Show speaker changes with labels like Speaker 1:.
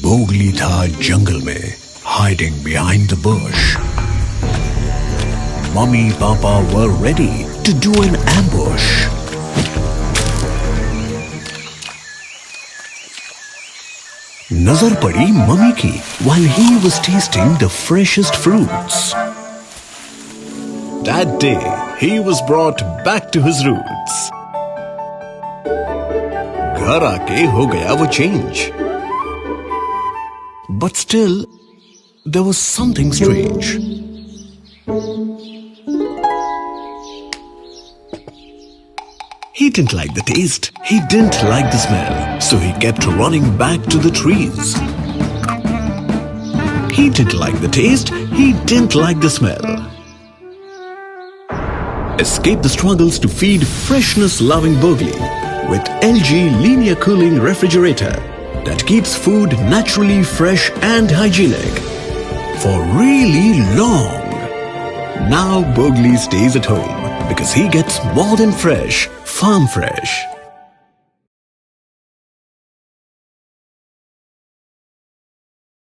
Speaker 1: बोगली था जंगल में, hiding behind the bush. Mummy Papa were ready to do an ambush. नजर पड़ी मम्मी की while he was tasting the freshest fruits. That day, he was brought back to his roots. घर आके हो गया वो change. But still, there was something strange. He didn't like the taste, he didn't like the smell, so he kept running back to the trees. He didn't like the taste, he didn't like the smell. Escape the struggles to feed freshness-loving Burgly with LG Linear Cooling Refrigerator that keeps food naturally fresh and hygienic for really long. Now Burgly stays at home because he gets more than fresh, farm fresh.